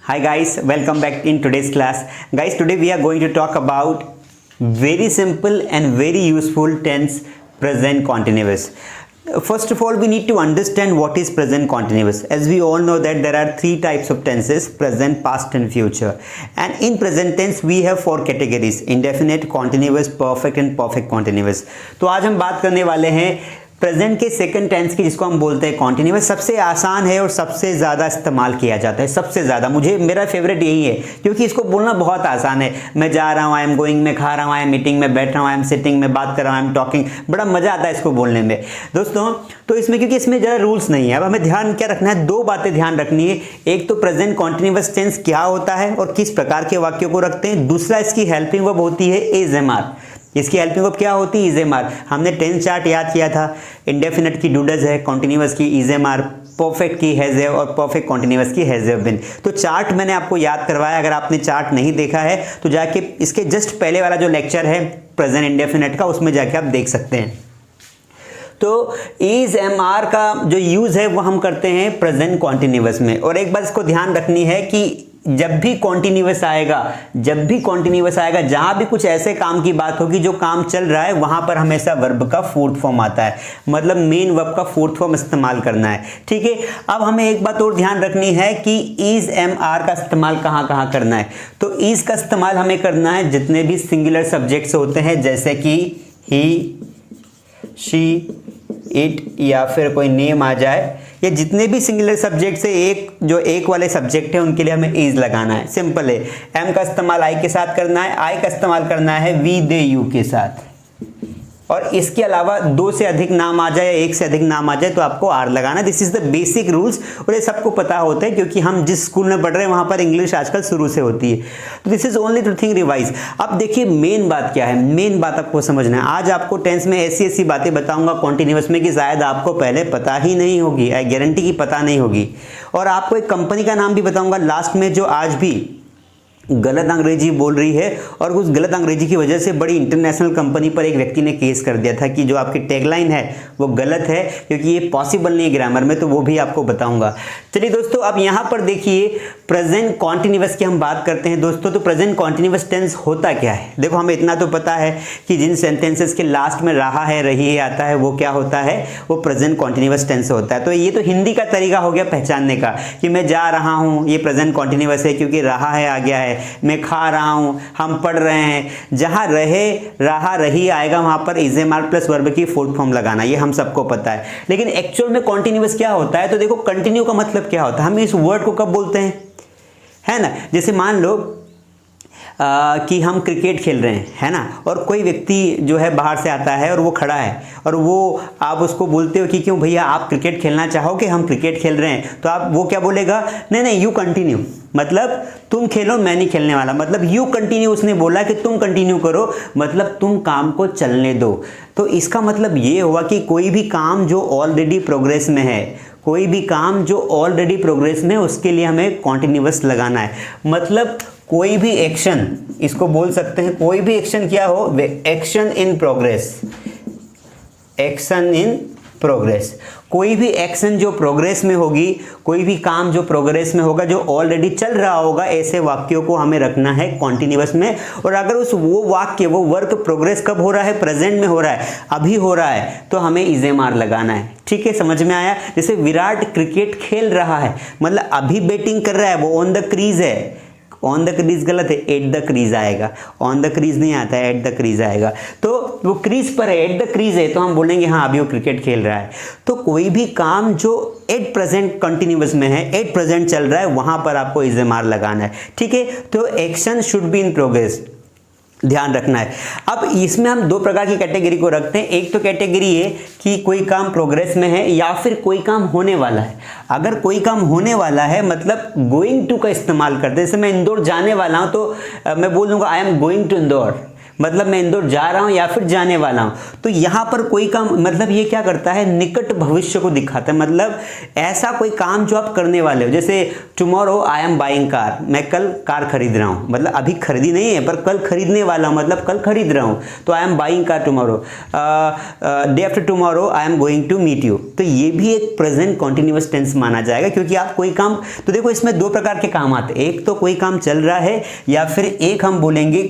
Hi guys, welcome back in today's class. Guys, today we are going to talk about very simple and very useful tense present continuous. First of all, we need to understand what is present continuous. As we all know that there are three types of tenses: present, past and future. And in present tense we have four categories: indefinite, continuous, perfect and perfect continuous. तो आज हम बात करने वाले हैं present के second tense की, जिसको हम बोलते हैं कॉन्टिन्यूअस। सबसे आसान है और सबसे ज़्यादा इस्तेमाल किया जाता है। सबसे ज़्यादा मेरा फेवरेट यही है, क्योंकि इसको बोलना बहुत आसान है। मैं जा रहा हूँ, आई एम गोइंग, मैं खा रहा हूँ, आई एम मीटिंग में बैठ रहा हूँ, आई एम सिटिंग में बात कर रहा हूँ, आई एम टॉकिंग। बड़ा मज़ा आता है इसको बोलने में दोस्तों। तो इसमें क्योंकि इसमें ज़्यादा रूल्स नहीं है, अब हमें ध्यान क्या रखना है, दो बातें ध्यान रखनी है। एक तो प्रेजेंट कॉन्टिन्यूअस टेंस क्या होता है और किस प्रकार के वाक्यों को रखते हैं। दूसरा, इसकी हेल्पिंग वर्ब होती है इज एम आर। इसकी हेल्पिंग वर्ब क्या होती है? Is am are. हमने टेंस चार्ट याद किया था। इंडेफिनिट की डू डज है, कॉन्टिन्यूअस की इज एम आर, परफेक्ट की हैज हैव और परफेक्ट कॉन्टिन्यूअस की हैज हैव बीन। तो चार्ट मैंने आपको याद करवाया। अगर आपने चार्ट नहीं देखा है तो जाके इसके जस्ट पहले वाला जो लेक्चर है प्रेजेंट इंडेफिनिट का, उसमें जाके आप देख सकते हैं। तो इज एम आर का जो यूज है वो हम करते हैं प्रेजेंट कॉन्टिन्यूअस में। और एक बात इसको ध्यान रखनी है कि जब भी कॉन्टिन्यूअस आएगा, जहां भी कुछ ऐसे काम की बात होगी जो काम चल रहा है, वहां पर हमेशा वर्ब का फोर्थ फॉर्म आता है। मतलब मेन वर्ब का फोर्थ फॉर्म इस्तेमाल करना है। ठीक है, अब हमें एक बात और ध्यान रखनी है कि इज एम आर का इस्तेमाल कहां करना है। तो इज का इस्तेमाल हमें करना है जितने भी सिंगुलर सब्जेक्ट्स होते हैं, जैसे कि ही, शी, इट या फिर कोई नेम आ जाए, ये जितने भी सिंगुलर सब्जेक्ट से एक वाले सब्जेक्ट है, उनके लिए हमें इज लगाना है। सिंपल है। एम का इस्तेमाल आई के साथ करना है, आई का इस्तेमाल करना है वी, दे, यू के साथ। और इसके अलावा दो से अधिक नाम आ जाए या एक से अधिक नाम आ जाए तो आपको आर लगाना। This is the basic rules, और ये सबको पता होता है क्योंकि हम जिस स्कूल में पढ़ रहे हैं वहां पर इंग्लिश आजकल शुरू से होती है। तो this is only to thing revise. अब देखिए मेन बात क्या है, मेन बात आपको समझना है। आज आपको टेंस में ऐसी बातें बताऊंगा कॉन्टिन्यूअस में कि शायद आपको पहले पता ही नहीं होगी, आई गारंटी की पता नहीं होगी। और आपको एक कंपनी का नाम भी बताऊंगा लास्ट में, जो आज भी गलत अंग्रेजी बोल रही है, और उस गलत अंग्रेजी की वजह से बड़ी इंटरनेशनल कंपनी पर एक व्यक्ति ने केस कर दिया था कि जो आपकी टैगलाइन है वो गलत है, क्योंकि ये पॉसिबल नहीं है ग्रामर में। तो वो भी आपको बताऊंगा। चलिए दोस्तों, अब यहाँ पर देखिए प्रेजेंट कॉन्टिन्यूअस की हम बात करते हैं दोस्तों। तो प्रेजेंट कॉन्टिन्यूअस टेंस होता क्या है? देखो, हमें इतना तो पता है कि जिन सेंटेंसेस के लास्ट में रहा है, रही है आता है, वो क्या होता है, वो प्रेजेंट कॉन्टिन्यूअस टेंस होता है। तो ये तो हिंदी का तरीका हो गया पहचानने का कि मैं जा रहा हूँ, ये प्रेजेंट कॉन्टिन्यूअस है क्योंकि रहा है आ गया है। मैं खा रहा हूं, हम पढ़ रहे हैं। जहां रहे, रहा, रही आएगा, वहां पर is am are plus verb की फोर्थ फॉर्म लगाना, ये हम सबको पता है। लेकिन एक्चुअल में कॉन्टिन्यूअस क्या होता है? तो देखो, कंटिन्यू का मतलब क्या होता है, हम इस वर्ड को कब बोलते हैं, है ना। जैसे मान लो कि हम क्रिकेट खेल रहे हैं, है ना, और कोई व्यक्ति जो है बाहर से आता है और वो खड़ा है, और वो आप उसको बोलते हो कि क्यों भैया आप क्रिकेट खेलना चाहोगे, हम क्रिकेट खेल रहे हैं। तो आप वो क्या बोलेगा, नहीं यू कंटिन्यू, मतलब तुम खेलो, मैं नहीं खेलने वाला। मतलब यू कंटिन्यू, उसने बोला कि तुम कंटिन्यू करो, मतलब तुम काम को चलने दो। तो इसका मतलब ये हुआ कि कोई भी काम जो ऑलरेडी प्रोग्रेस में है, कोई भी काम जो ऑलरेडी प्रोग्रेस में है, उसके लिए हमें कॉन्टिन्यूअस लगाना है। मतलब कोई भी एक्शन, इसको बोल सकते हैं कोई भी एक्शन क्या हो, action in progress, action in progress. कोई भी एक्शन जो प्रोग्रेस में होगी, कोई भी काम जो प्रोग्रेस में होगा, जो ऑलरेडी चल रहा होगा, ऐसे वाक्यों को हमें रखना है कॉन्टिन्यूअस में। और अगर वो वाक्य, वो वर्क प्रोग्रेस कब हो रहा है, प्रेजेंट में हो रहा है, अभी हो रहा है, तो हमें इज एम आर लगाना है। ठीक है, समझ में आया। जैसे विराट क्रिकेट खेल रहा है, मतलब अभी बैटिंग कर रहा है, वो ऑन द क्रीज है। ऑन द क्रीज गलत है, एट द क्रीज आएगा। ऑन द क्रीज नहीं आता है, एट द क्रीज आएगा। तो वो क्रीज पर है, एट द क्रीज है, तो हम बोलेंगे हाँ अभी वो क्रिकेट खेल रहा है। तो कोई भी काम जो एट प्रेजेंट कंटिन्यूअस में है, एट प्रेजेंट चल रहा है, वहां पर आपको इज एम आर लगाना है। ठीक है, तो action should be in progress, ध्यान रखना है। अब इसमें हम दो प्रकार की कैटेगरी को रखते हैं। एक तो कैटेगरी है कि कोई काम प्रोग्रेस में है या फिर कोई काम होने वाला है। अगर कोई काम होने वाला है, मतलब गोइंग टू का इस्तेमाल करते हैं। जैसे मैं इंदौर जाने वाला हूं, तो मैं बोल दूंगा I am going to Indore, मतलब मैं इंदौर जा रहा हूँ या फिर जाने वाला हूँ। तो यहाँ पर कोई काम, मतलब ये क्या करता है, निकट भविष्य को दिखाता है, मतलब ऐसा कोई काम जो आप करने वाले हो। जैसे tomorrow I am buying car, मैं कल कार खरीद रहा हूँ, मतलब अभी खरीदी नहीं है पर कल खरीदने वाला हूँ, मतलब कल खरीद रहा हूँ, तो I am buying car tomorrow. Day after tomorrow I am going to meet you, तो ये भी एक प्रेजेंट कॉन्टिन्यूअस टेंस माना जाएगा, क्योंकि आप कोई काम, तो देखो इसमें दो प्रकार के काम आते हैं, एक तो कोई काम चल रहा है, या फिर एक हम बोलेंगे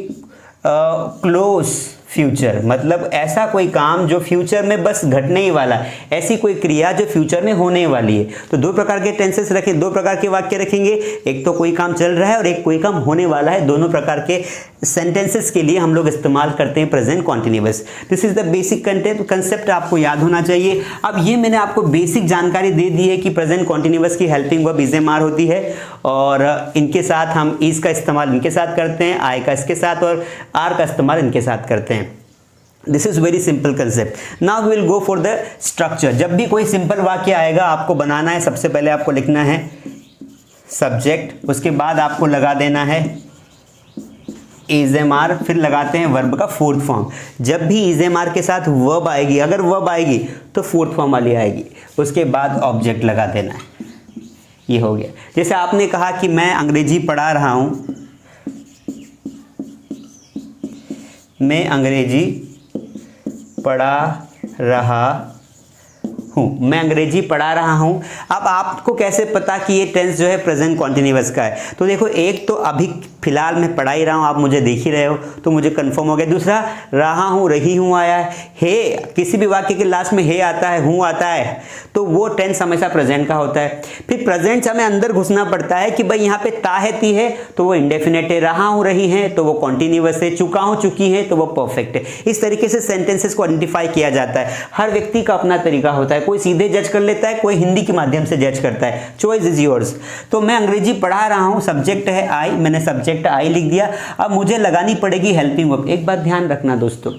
क्लोज फ्यूचर, मतलब ऐसा कोई काम जो फ्यूचर में बस घटने ही वाला है, ऐसी कोई क्रिया जो फ्यूचर में होने वाली है। तो दो प्रकार के टेंसेस रखें, दो प्रकार के वाक्य रखेंगे, एक तो कोई काम चल रहा है और एक कोई काम होने वाला है। दोनों प्रकार के सेंटेंसेस के लिए हम लोग इस्तेमाल करते हैं present continuous. This is the basic concept, आपको याद होना चाहिए। अब ये मैंने आपको बेसिक जानकारी दे दी है कि प्रेजेंट कॉन्टिन्यूअस की helping verb is am are होती है, और इनके साथ हम इज का इस्तेमाल इनके साथ करते हैं, आई का इसके साथ, और आर का इस्तेमाल इनके साथ करते हैं। This is very simple concept. Now we will go for the structure. जब भी कोई सिंपल वाक्य आएगा आपको बनाना है, सबसे पहले आपको लिखना है सब्जेक्ट, उसके बाद आपको लगा देना है इज एम आर, फिर लगाते हैं वर्ब का फोर्थ फॉर्म। जब भी इज एम आर के साथ वर्ब आएगी, अगर वर्ब आएगी तो फोर्थ फॉर्म वाली आएगी, उसके बाद ऑब्जेक्ट लगा देना है। ये हो गया। जैसे आपने कहा कि मैं अंग्रेजी पढ़ा रहा हूं, मैं अंग्रेजी पढ़ा रहा हूँ, मैं अंग्रेजी पढ़ा रहा हूँ। अब आपको कैसे पता कि ये टेंस जो है प्रेजेंट कॉन्टिन्यूअस का है? तो देखो, एक तो अभी फिलहाल मैं पढ़ा ही रहा हूँ, आप मुझे देख ही रहे हो, तो मुझे कंफर्म हो गया। दूसरा, रहा हूँ, रही हूँ आया है, हे, किसी भी वाक्य के लास्ट में हे आता है, हूँ आता है, तो वो टेंस हमेशा प्रेजेंट का होता है। फिर प्रेजेंट से हमें अंदर घुसना पड़ता है कि भाई यहाँ पे ता है, ती है, तो वो इंडेफिनेट है, रहा हूँ, रही है, तो वो कॉन्टिन्यूअस है, चुका हूँ, चुकी है, तो वो परफेक्ट है। इस तरीके से सेंटेंसेस को आइडेंटिफाई किया जाता है। हर व्यक्ति का अपना तरीका होता है, कोई सीधे जज कर लेता है, कोई हिंदी के माध्यम से जज करता है। Choice is yours. तो मैं अंग्रेजी पढ़ा रहा हूँ, सब्जेक्ट है आई, मैंने सब्जेक्ट आई लिख दिया। अब मुझे लगानी पड़ेगी हेल्पिंग वर्ब। एक बात ध्यान रखना दोस्तों,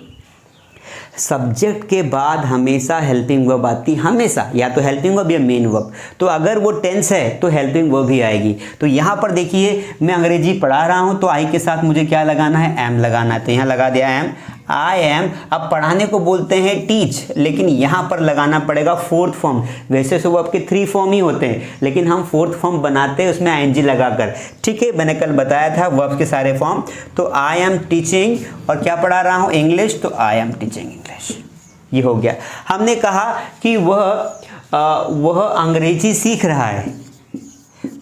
सब्जेक्ट के बाद हमेशा हेल्पिंग वर्ब आती, हमेशा, या तो हेल्पिंग वर्ब या मेन वर्ब। तो अगर वो टेंस है तो हेल्पिंग वर्ब ही आएगी। तो यहाँ पर देखिए, मैं अंग्रेजी पढ़ा रहा हूँ, तो आई के साथ मुझे क्या लगाना है? एम लगाना है। तो यहाँ लगा दिया एम, आई एम। अब पढ़ाने को बोलते हैं टीच, लेकिन यहाँ पर लगाना पड़ेगा फोर्थ फॉर्म। वैसे तो वर्ब के 3 फॉर्म ही होते हैं, लेकिन हम फोर्थ फॉर्म बनाते हैं उसमें आईएनजी लगाकर। ठीक है, मैंने कल बताया था वर्ब के सारे फॉर्म। तो आई एम टीचिंग, और क्या पढ़ा रहा हूँ? इंग्लिश, तो आई एम टीचिंग इंग्लिश। ये हो गया। हमने कहा कि वह अंग्रेजी सीख रहा है,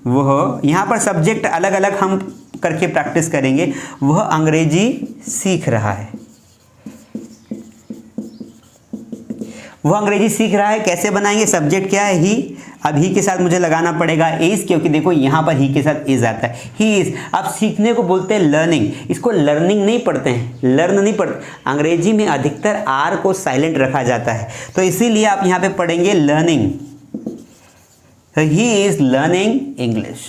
वह, यहाँ पर सब्जेक्ट अलग अलग हम करके प्रैक्टिस करेंगे। वह अंग्रेजी सीख रहा है, वो अंग्रेजी सीख रहा है। कैसे बनाएंगे? सब्जेक्ट क्या है? ही। अब ही के साथ मुझे लगाना पड़ेगा इज, क्योंकि देखो यहाँ पर ही के साथ इज आता है, ही इज। अब सीखने को बोलते हैं लर्निंग, इसको लर्निंग नहीं पढ़ते हैं, लर्न नहीं पढ़ते। अंग्रेजी में अधिकतर आर को साइलेंट रखा जाता है, तो इसीलिए आप यहाँ पे पढ़ेंगे लर्निंग। तो ही इज लर्निंग इंग्लिश।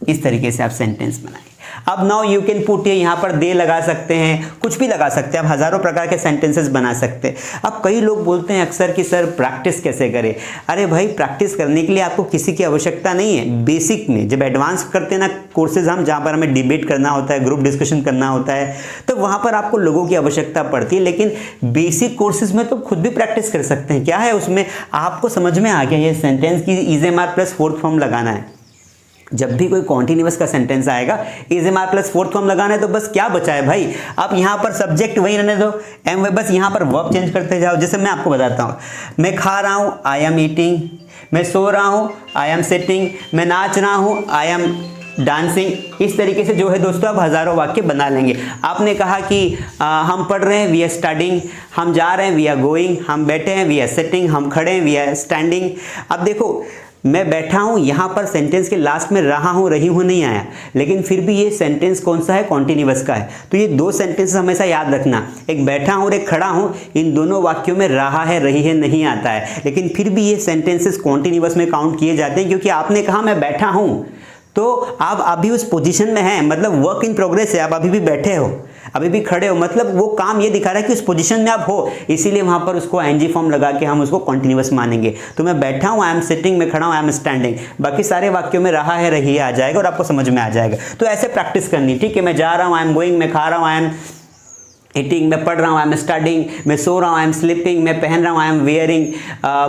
इस तरीके से आप सेंटेंस बनाएंगे। अब नाउ यू कैन पुट, यहाँ पर दे लगा सकते हैं, कुछ भी लगा सकते हैं, आप हजारों प्रकार के सेंटेंसेस बना सकते हैं। अब कई लोग बोलते हैं अक्सर कि सर प्रैक्टिस कैसे करें? अरे भाई, प्रैक्टिस करने के लिए आपको किसी की आवश्यकता नहीं है। बेसिक में जब एडवांस करते हैं ना कोर्सेज हम, जहाँ पर हमें डिबेट करना होता है, ग्रुप डिस्कशन करना होता है, तो वहाँ पर आपको लोगों की आवश्यकता पड़ती है। लेकिन बेसिक कोर्सेज में तो खुद भी प्रैक्टिस कर सकते हैं। क्या है उसमें? आपको समझ में आ गया ये सेंटेंस की is am are plus fourth form लगाना है। जब भी कोई कॉन्टिन्यूअस का सेंटेंस आएगा, is am are plus fourth form लगाना है। तो बस क्या बचा है भाई? आप यहाँ पर सब्जेक्ट वही रहने दो, एम, बस यहाँ पर वर्ब चेंज करते जाओ। जैसे मैं आपको बताता हूँ, मैं खा रहा हूँ, आई एम ईटिंग। मैं सो रहा हूँ, आई एम सिटिंग। मैं नाच रहा हूँ, आई एम डांसिंग। इस तरीके से जो है दोस्तों आप हजारों वाक्य बना लेंगे। आपने कहा कि हम पढ़ रहे हैं, वी आर स्टडिंग। हम जा रहे हैं, वी आर गोइंग। हम बैठे हैं, वी आर सिटिंग। हम खड़े हैं, वी आर स्टैंडिंग। अब देखो, मैं बैठा हूँ, यहाँ पर सेंटेंस के लास्ट में रहा हूँ, रही हूँ नहीं आया, लेकिन फिर भी ये सेंटेंस कौन सा है? कॉन्टिन्यूअस का है। तो ये दो सेंटेंस हमेशा याद रखना, एक बैठा हूँ और एक खड़ा हूँ। इन दोनों वाक्यों में रहा है, रही है नहीं आता है, लेकिन फिर भी ये सेंटेंसेस कॉन्टिन्यूअस में काउंट किए जाते हैं, क्योंकि आपने कहा मैं बैठा हूँ, तो आप अभी उस पोजीशन में हैं, मतलब वर्क इन प्रोग्रेस है, आप अभी भी बैठे हो। अभी भी खड़े हो, मतलब वो काम ये दिखा रहा है कि उस पोजीशन में आप हो, इसीलिए वहां पर उसको एनजी फॉर्म लगा के हम उसको कॉन्टिन्यूअस मानेंगे। तो मैं बैठा हूँ, आई एम सिटिंग, मैं खड़ा हूँ, आई एम स्टैंडिंग, बाकी सारे वाक्यों में रहा है, रही है आ जाएगा और आपको समझ में आ जाएगा। तो ऐसे प्रैक्टिस करनी, ठीक है। मैं जा रहा हूँ, आई एम गोइंग, मैं खा रहा हूँ, आई एम ईटिंग, मैं पढ़ रहा हूँ, आई एम स्टडिंग, मैं सो रहा हूँ, आई एम स्लीपिंग, मैं पहन रहा हूँ, आई एम वेयरिंग,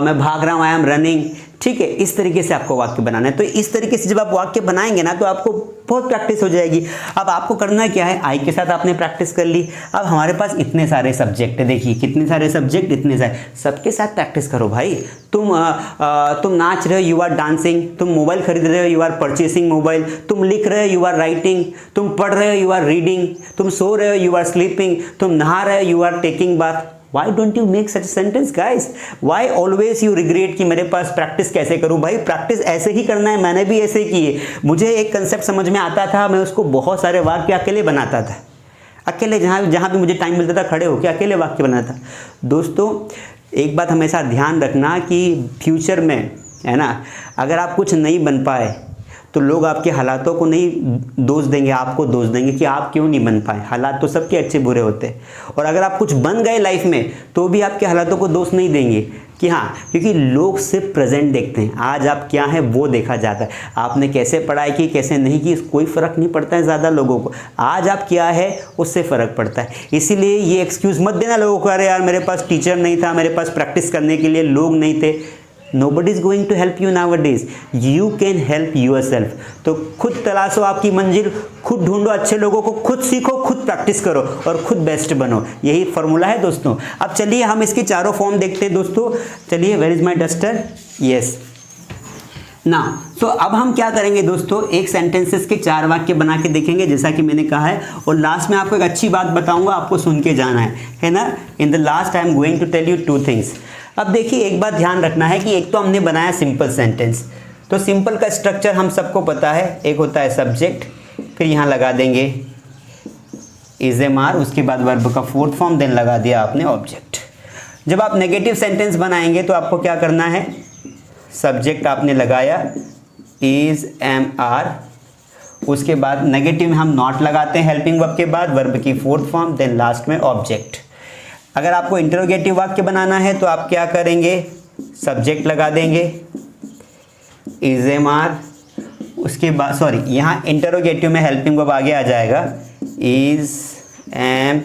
मैं भाग रहा हूँ, आई एम रनिंग, ठीक है। इस तरीके से आपको वाक्य बनाना है। तो इस तरीके से जब आप वाक्य बनाएंगे ना, तो आपको बहुत प्रैक्टिस हो जाएगी। अब आपको करना क्या है, आई के साथ आपने प्रैक्टिस कर ली। अब हमारे पास इतने सारे सब्जेक्ट है, देखिए कितने सारे सब्जेक्ट, इतने सारे, सबके साथ प्रैक्टिस करो भाई। तुम नाच रहे हो, यू आर डांसिंग, तुम मोबाइल खरीद रहे हो, यू आर परचेसिंग मोबाइल, तुम लिख रहे हो, यू आर राइटिंग, तुम पढ़ रहे हो, यू आर रीडिंग, तुम सो रहे हो, यू आर स्लीपिंग, तुम नहा रहे हो, you are taking bath. Why don't you make such a sentence, guys? Why always you regret कि मेरे पास प्रैक्टिस कैसे करूं? भाई प्रैक्टिस ऐसे ही करना है, मैंने भी ऐसे की है। मुझे एक कंसेप्ट समझ में आता था, मैं उसको बहुत सारे वाक्य अकेले बनाता था, अकेले, जहाँ भी मुझे टाइम मिलता था खड़े होकर अकेले वाक्य बनाता था। दोस्तों एक बात हमेशा ध्यान रखना कि फ्यूचर में, है ना, अगर आप कुछ नहीं बन पाए तो लोग आपके हालातों को नहीं दोष देंगे, आपको दोष देंगे कि आप क्यों नहीं बन पाए। हालात तो सबके अच्छे बुरे होते हैं, और अगर आप कुछ बन गए लाइफ में तो भी आपके हालातों को दोष नहीं देंगे कि हाँ, क्योंकि लोग सिर्फ प्रेजेंट देखते हैं, आज आप क्या हैं वो देखा जाता है। आपने कैसे पढ़ाई की, कैसे नहीं की, कोई फ़र्क नहीं पड़ता है ज़्यादा लोगों को, आज आप क्या है उससे फ़र्क पड़ता है। इसीलिए ये एक्सक्यूज़ मत देना लोगों को, अरे यार मेरे पास टीचर नहीं था, मेरे पास प्रैक्टिस करने के लिए लोग नहीं थे। Nobody is going to help you nowadays. You can help yourself. तो खुद तलाशो आपकी मंजिल, खुद ढूंढो अच्छे लोगों को, खुद सीखो, खुद प्रैक्टिस करो और खुद बेस्ट बनो। यही फॉर्मूला है दोस्तों। अब चलिए हम इसके चारों फॉर्म देखते हैं दोस्तों। चलिए, where is my duster, yes ना। तो अब हम क्या करेंगे दोस्तों, एक सेंटेंसेस के 4 वाक्य बना के देखेंगे जैसा कि मैंने कहा है, और लास्ट में आपको एक अच्छी बात बताऊंगा, आपको सुन के जाना है ना। In the last I am going to tell you 2 things. अब देखिए एक बात ध्यान रखना है कि एक तो हमने बनाया सिंपल सेंटेंस, तो सिंपल का स्ट्रक्चर हम सबको पता है, एक होता है सब्जेक्ट, फिर यहाँ लगा देंगे इज एम आर, उसके बाद वर्ब का 4th फॉर्म, देन लगा दिया आपने ऑब्जेक्ट। जब आप नेगेटिव सेंटेंस बनाएंगे तो आपको क्या करना है, सब्जेक्ट आपने लगाया इज एम आर, उसके बाद नेगेटिव में हम नॉट लगाते हैं हेल्पिंग वर्ब के बाद, वर्ब की 4th फॉर्म, देन लास्ट में ऑब्जेक्ट। अगर आपको इंटरोगेटिव वाक्य बनाना है तो आप क्या करेंगे, सब्जेक्ट लगा देंगे इज एम आर, उसके बाद सॉरी यहाँ इंटरोगेटिव में हेल्पिंग वर्ब आगे आ जाएगा इज एम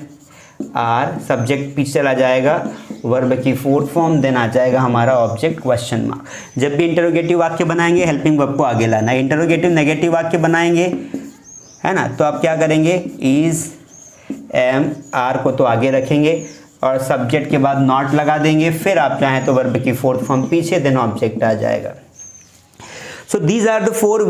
आर, सब्जेक्ट पीछे चला जाएगा, वर्ब की 4th फॉर्म, देन आ जाएगा हमारा ऑब्जेक्ट क्वेश्चन मार्क। जब भी इंटरोगेटिव वाक्य बनाएंगे हेल्पिंग वर्ब को आगे लाना है। इंटरोगेटिव नेगेटिव वाक्य बनाएंगे, है ना, तो आप क्या करेंगे, इज एम आर को तो आगे रखेंगे और सब्जेक्ट के बाद नॉट लगा देंगे, फिर आप चाहें तो वर्ब की 4th फॉर्म पीछे, देन ऑब्जेक्ट आ जाएगा। So these are the 4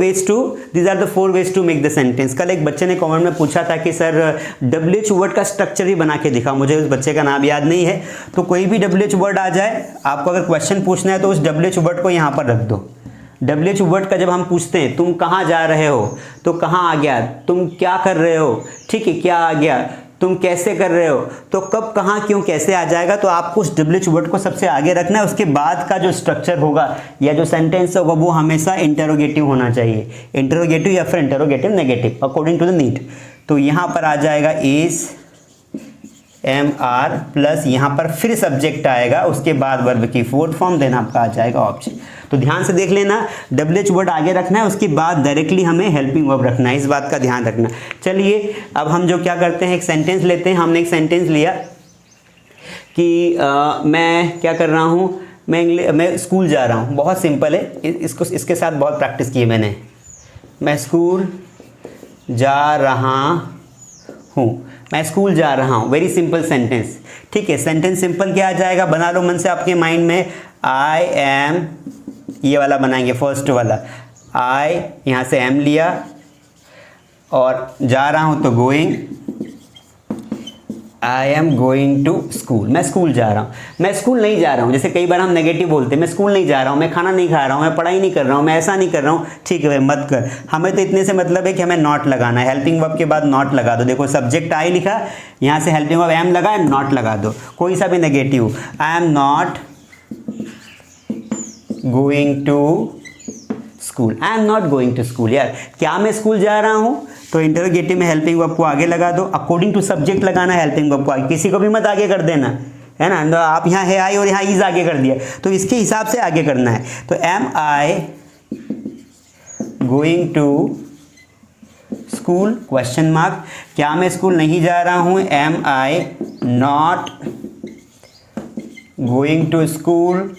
ways to make the sentence. कल एक बच्चे ने कमेंट में पूछा था कि सर WH वर्ड का स्ट्रक्चर भी बना के दिखा, मुझे उस बच्चे का नाम याद नहीं है, तो कोई भी WH वर्ड आ जाए, आपको अगर क्वेश्चन पूछना है तो उस WH वर्ड को यहाँ पर रख दो। WH वर्ड का जब हम पूछते हैं तुम कहाँ जा रहे हो तो कहाँ आ गया, तुम क्या कर रहे हो, ठीक है, क्या आ गया, तुम कैसे कर रहे हो, तो कब, कहाँ, क्यों, कैसे आ जाएगा। तो आपको उस WH वर्ड को सबसे आगे रखना है, उसके बाद का जो स्ट्रक्चर होगा या जो सेंटेंस होगा वो हमेशा इंटरोगेटिव होना चाहिए, इंटरोगेटिव या फिर interrogative negative according to the need. तो यहाँ पर आ जाएगा इज एम आर प्लस यहाँ पर फिर सब्जेक्ट आएगा, उसके बाद वर्ब की 4th फॉर्म, देन आपका आ जाएगा ऑब्जेक्ट। तो ध्यान से देख लेना, WH वर्ड आगे रखना है, उसके बाद डायरेक्टली हमें हेल्पिंग वर्ब रखना है, इस बात का ध्यान रखना। चलिए अब हम जो क्या करते हैं, एक सेंटेंस लेते हैं। हमने एक सेंटेंस लिया कि मैं क्या कर रहा हूँ, मैं स्कूल जा रहा हूँ। बहुत सिंपल है, इसके साथ बहुत प्रैक्टिस की है मैंने। मैं स्कूल जा रहा हूँ, मैं स्कूल जा रहा हूँ, वेरी सिंपल सेंटेंस, ठीक है। सेंटेंस सिंपल क्या आ जाएगा, बना लो मन से आपके माइंड में, आई एम, ये वाला बनाएंगे फर्स्ट वाला, आई यहाँ से एम लिया और जा रहा हूँ तो going, I am going to school, मैं स्कूल जा रहा हूँ। मैं स्कूल नहीं जा रहा हूँ, जैसे कई बार हम नेगेटिव बोलते हैं, मैं स्कूल नहीं जा रहा हूँ, मैं खाना नहीं खा रहा हूँ, मैं पढ़ाई नहीं कर रहा हूँ, मैं ऐसा नहीं कर रहा हूँ, ठीक है भाई मत कर। हमें तो इतने से मतलब है कि हमें नॉट लगाना है, हेल्पिंग वर्ब के बाद नॉट लगा दो। देखो सब्जेक्ट आई लिखा, यहाँ से हेल्पिंग वर्ब एम लगा, नॉट लगा दो, कोई सा भी negative, I am not going to school, I am not going to school. यार क्या मैं स्कूल जा रहा हूँ, तो इंटरोगेटिव में हेल्पिंग वर्ब को आगे लगा दो, अकॉर्डिंग टू सब्जेक्ट लगाना है हेल्पिंग वर्ब को आगे, किसी को भी मत आगे कर देना, है ना। तो आप यहाँ है आई और यहाँ इज आगे कर दिया, तो इसके हिसाब से आगे करना है। तो am I going to school question mark, क्या मैं स्कूल नहीं जा रहा हूँ, am I not going to school,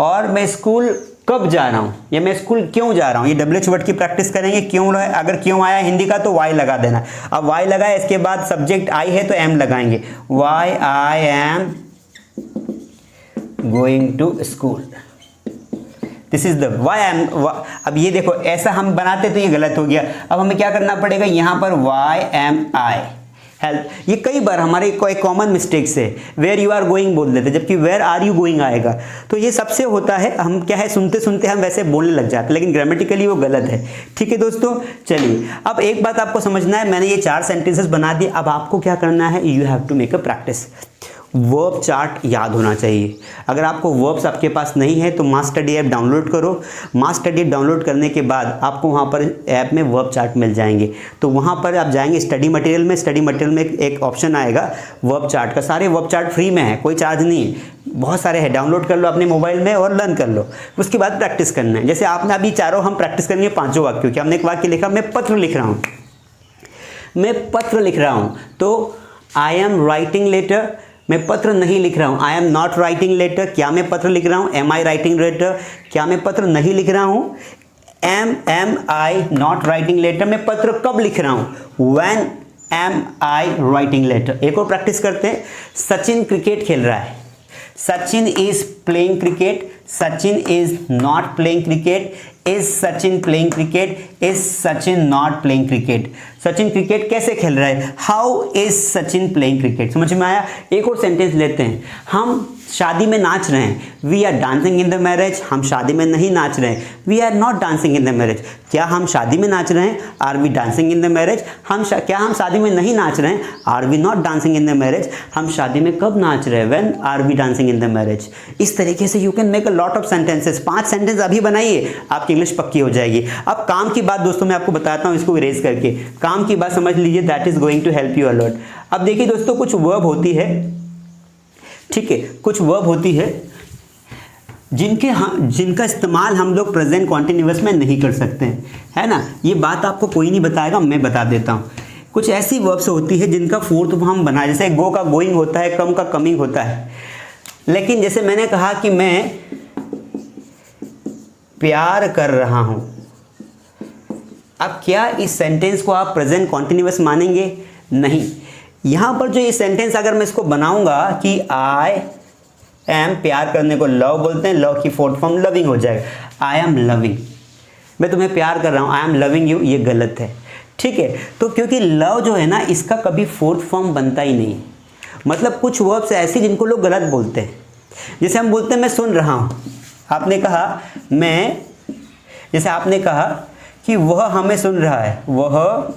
और मैं स्कूल कब जा रहा हूँ या मैं स्कूल क्यों जा रहा हूँ। ये WH वर्ड की प्रैक्टिस करेंगे। क्यों, अगर क्यों आया हिंदी का तो वाई लगा देना। अब वाई लगाया, इसके बाद सब्जेक्ट आई है तो एम लगाएंगे, why I am going to school, this is the why am. अब ये देखो ऐसा हम बनाते तो ये गलत हो गया। अब हमें क्या करना पड़ेगा, यहाँ पर वाई एम आई हेल्प। ये कई बार हमारे कोई कॉमन मिस्टेक्स है, वेयर यू आर गोइंग बोल देते जबकि वेयर आर यू गोइंग आएगा। तो ये सबसे होता है, हम क्या है सुनते सुनते हम वैसे बोलने लग जाते हैं, लेकिन ग्रामेटिकली वो गलत है। ठीक है दोस्तों, चलिए अब एक बात आपको समझना है, मैंने ये 4 सेंटेंसेस बना दिए। अब आपको क्या करना है, you have to make a practice. Verb chart याद होना चाहिए। अगर आपको वर्ब्स आपके पास नहीं है तो मास स्टडी ऐप डाउनलोड करो। मास स्टडी ऐप डाउनलोड करने के बाद आपको वहाँ पर ऐप में वर्ब चार्ट मिल जाएंगे। तो वहाँ पर आप जाएंगे स्टडी मटेरियल में, स्टडी मटेरियल में एक ऑप्शन आएगा वर्ब चार्ट का। सारे वर्ब चार्ट फ्री में है, कोई चार्ज नहीं है, बहुत सारे हैं। डाउनलोड कर लो अपने मोबाइल में और लर्न कर लो। उसके बाद प्रैक्टिस करना है। जैसे आपने अभी चारों हम प्रैक्टिस करेंगे 5 वाक्यों की। हमने एक वाक्य लिखा, मैं पत्र लिख रहा हूँ, मैं पत्र लिख रहा हूँ, तो आई एम राइटिंग लेटर। मैं पत्र नहीं लिख रहा हूँ, I am not writing letter. क्या मैं पत्र लिख रहा हूँ, एम आई राइटिंग लेटर। क्या मैं पत्र नहीं लिख रहा हूँ, am I not writing letter. मैं पत्र कब लिख रहा हूँ, when am I writing letter. एक और प्रैक्टिस करते हैं। सचिन क्रिकेट खेल रहा है, Sachin is playing cricket. Sachin is not playing cricket. Is Sachin playing cricket, is Sachin not playing cricket. Sachin cricket कैसे खेल रहा है, how is Sachin playing cricket. समझ में आया। एक और सेंटेंस लेते हैं, हम शादी में नाच रहे हैं, we are dancing in the marriage. हम शादी में नहीं नाच रहे हैं, we are not dancing in the marriage. क्या हम शादी में नाच रहे हैं, are we dancing in the marriage. क्या हम शादी में नहीं नाच रहे हैं, are we not dancing in the marriage. हम शादी में कब नाच रहे हैं, when are we dancing in the marriage. इस तरीके से you can make a lot of sentences. 5 sentence अभी बनाइए, आपकी इंग्लिश पक्की हो जाएगी। अब काम की बात दोस्तों मैं आपको बताता हूँ, इसको इरेज करके काम की बात समझ लीजिए, that is going to help you a lot. अब देखिए दोस्तों, कुछ वर्ब होती है, ठीक है, कुछ वर्ब होती है जिनका इस्तेमाल हम लोग प्रेजेंट कॉन्टिन्यूअस में नहीं कर सकते हैं, है ना। ये बात आपको कोई नहीं बताएगा, मैं बता देता हूँ। कुछ ऐसी वर्ब्स होती है जिनका फोर्थ हम बना, जैसे गो का गोइंग होता है, कम का कमिंग होता है। लेकिन जैसे मैंने कहा कि मैं प्यार कर रहा हूं, अब क्या इस सेंटेंस को आप प्रेजेंट कॉन्टिन्यूअस मानेंगे, नहीं। यहां पर जो ये सेंटेंस अगर मैं इसको बनाऊंगा कि आई एम, प्यार करने को लव बोलते हैं, लव की फोर्थ फॉर्म लविंग हो जाएगा। आई एम लविंग, मैं तुम्हें प्यार कर रहा हूं, आई एम लविंग यू, ये गलत है, ठीक है। तो क्योंकि लव जो है ना, इसका कभी फोर्थ फॉर्म बनता ही नहीं। मतलब कुछ वर्ब्स ऐसी जिनको लोग गलत बोलते हैं। जैसे हम बोलते हैं मैं सुन रहा हूं, आपने कहा मैं, जैसे आपने कहा कि वह हमें सुन रहा है, वह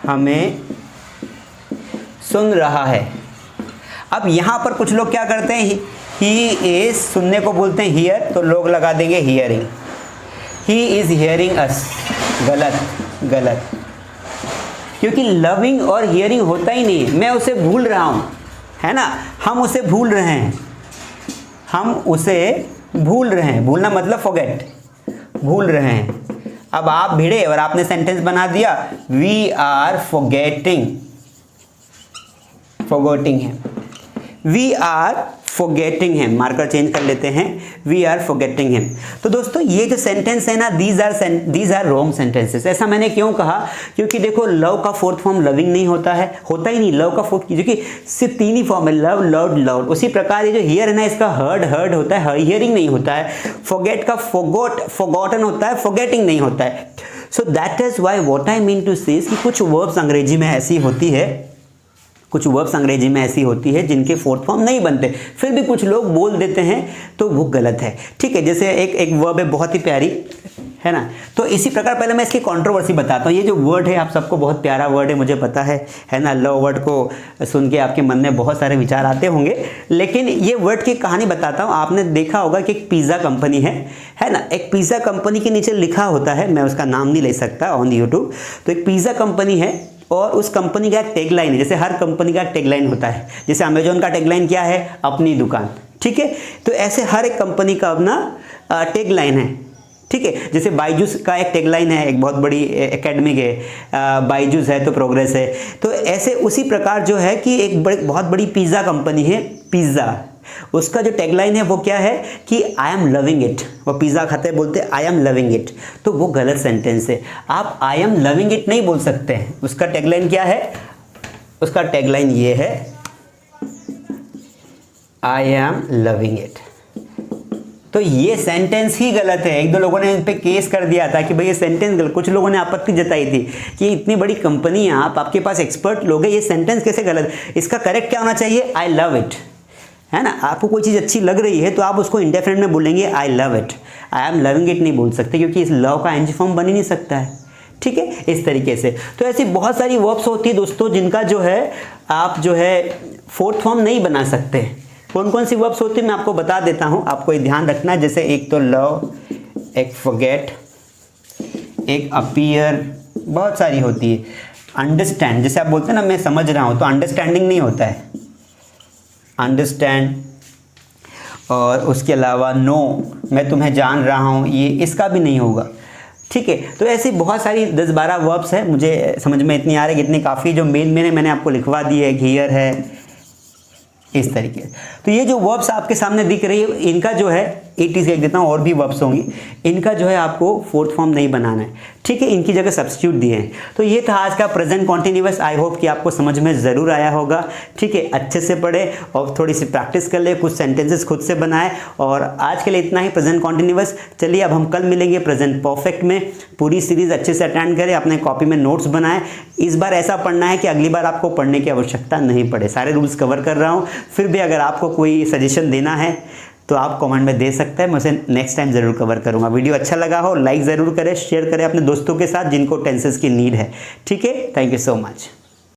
हमें सुन रहा है। अब यहां पर कुछ लोग क्या करते हैं, ही इज, सुनने को बोलते हैं हियर, तो लोग लगा देंगे हियरिंग, ही इज हियरिंग अस। गलत, गलत, क्योंकि लविंग और हियरिंग होता ही नहीं है। मैं उसे भूल रहा हूं, है ना, हम उसे भूल रहे हैं, हम उसे भूल रहे हैं। भूलना मतलब फॉरगेट, भूल रहे हैं। अब आप भिड़े और आपने सेंटेंस बना दिया, वी आर फॉरगेटिंग, फॉरगेटिंग है, we are forgetting him. Marker change कर लेते हैं, वी आर फॉरगेटिंग हिम। तो दोस्तों ये जो सेंटेंस है ना, दीज आर रॉन्ग सेंटेंसेस। ऐसा मैंने क्यों कहा, क्योंकि देखो लव का फोर्थ फॉर्म लविंग नहीं होता है, होता ही नहीं। लव का फोर्थ, क्योंकि सिर्फ 3 ही फॉर्म है, लव, लव्ड, लव्ड। उसी प्रकार ये जो हियर है ना, इसका हर्ड, हर्ड होता है, हियरिंग नहीं होता है। फॉरगेट का फॉरगॉट, फॉरगॉटन होता है, फॉरगेटिंग नहीं होता है। So that is why what I mean to say कि कुछ वर्ब्स अंग्रेजी में ऐसी होती है कुछ वर्ब्स अंग्रेजी में ऐसी होती है जिनके फोर्थ फॉर्म नहीं बनते, फिर भी कुछ लोग बोल देते हैं तो वो गलत है। ठीक है, जैसे एक वर्ब है बहुत ही प्यारी, है ना। तो इसी प्रकार पहले मैं इसकी कंट्रोवर्सी बताता हूँ। ये जो वर्ड है आप सबको बहुत प्यारा वर्ड है, मुझे पता है ना। लव वर्ड को सुन के आपके मन में बहुत सारे विचार आते होंगे, लेकिन ये वर्ड की कहानी बताता हूँ। आपने देखा होगा कि एक पिज़्ज़ा कंपनी है ना। एक पिज़्ज़ा कंपनी के नीचे लिखा होता है, मैं उसका नाम नहीं ले सकता ऑन यूट्यूब। तो एक पिज़्ज़ा कंपनी है और उस कंपनी का एक टैगलाइन है, जैसे हर कंपनी का एक टैगलाइन होता है। जैसे अमेजोन का टैगलाइन क्या है, अपनी दुकान। ठीक है, तो ऐसे हर एक कंपनी का अपना टैगलाइन है। ठीक है, जैसे बायजूस का एक टैगलाइन है, एक बहुत बड़ी एकेडमिक है, बायजूस है तो प्रोग्रेस है। तो ऐसे उसी प्रकार जो है कि एक बहुत बड़ी पिज़्ज़ा कंपनी है, पिज़्ज़ा, उसका जो टैगलाइन है वो क्या है कि आई एम लविंग इट। वो पिज़्ज़ा खाते बोलते आई एम लविंग इट, तो वो गलत सेंटेंस है। आप आई एम लविंग इट नहीं बोल सकते हैं। उसका टैगलाइन क्या है, उसका टैगलाइन ये है, आई एम लविंग इट। तो ये सेंटेंस ही गलत है। एक दो लोगों ने इन पे केस कर दिया था कि भाई ये सेंटेंस गलत। कुछ लोगों ने आपत्ति जताई थी कि इतनी बड़ी कंपनी है, आपके पास एक्सपर्ट लोग हैं, ये सेंटेंस कैसे गलत। इसका करेक्ट क्या होना चाहिए, आई लव इट, है ना। आपको कोई चीज़ अच्छी लग रही है तो आप उसको इंडेफिनिट में बोलेंगे I love it. I am loving it नहीं बोल सकते, क्योंकि इस लव का एनजी फॉर्म बन ही नहीं सकता है। ठीक है, इस तरीके से। तो ऐसी बहुत सारी वर्ब्स होती है दोस्तों जिनका जो है आप जो है फोर्थ फॉर्म नहीं बना सकते। कौन कौन सी वर्ब्स होती है मैं आपको बता देता हूँ, आपको ये ध्यान रखना है। जैसे एक तो लव, एक फॉरगेट, एक अपीयर, बहुत सारी होती है। अंडरस्टैंड, जैसे आप बोलते हैं ना मैं समझ रहा हूँ, तो अंडरस्टैंडिंग नहीं होता है, अंडरस्टैंड। और उसके अलावा नो, मैं तुम्हें जान रहा हूँ, ये इसका भी नहीं होगा। ठीक है, तो ऐसी बहुत सारी 10-12 वर्ब्स है, मुझे समझ में इतनी आ रही है, इतनी काफ़ी जो मेन मैंने आपको लिखवा दी है। हियर है, इस तरीके। तो ये जो वर्ब्स आपके सामने दिख रही है, इनका जो है ETC लिख देता हूँ, और भी वर्ब्स होंगी, इनका जो है आपको फोर्थ फॉर्म नहीं बनाना है। ठीक है, इनकी जगह सब्स्टिट्यूट दिए हैं। तो ये था आज का प्रेजेंट कॉन्टिन्यूअस। आई होप कि आपको समझ में ज़रूर आया होगा। ठीक है, अच्छे से पढ़े और थोड़ी सी प्रैक्टिस कर ले, कुछ सेंटेंसेस खुद से बनाए। और आज के लिए इतना ही प्रेजेंट कॉन्टिन्यूअस। चलिए अब हम कल मिलेंगे प्रेजेंट परफेक्ट में। पूरी सीरीज़ अच्छे से अटेंड करें, अपने कॉपी में नोट्स बनाएं। इस बार ऐसा पढ़ना है कि अगली बार आपको पढ़ने की आवश्यकता नहीं पड़े। सारे रूल्स कवर कर रहा हूँ, फिर भी अगर आपको कोई सजेशन देना है तो आप कमेंट में दे सकते हैं, मैं उसे नेक्स्ट टाइम ज़रूर कवर करूँगा। वीडियो अच्छा लगा हो लाइक ज़रूर करें, शेयर करें अपने दोस्तों के साथ जिनको टेंसेस की नीड है। ठीक है, थैंक यू सो मच।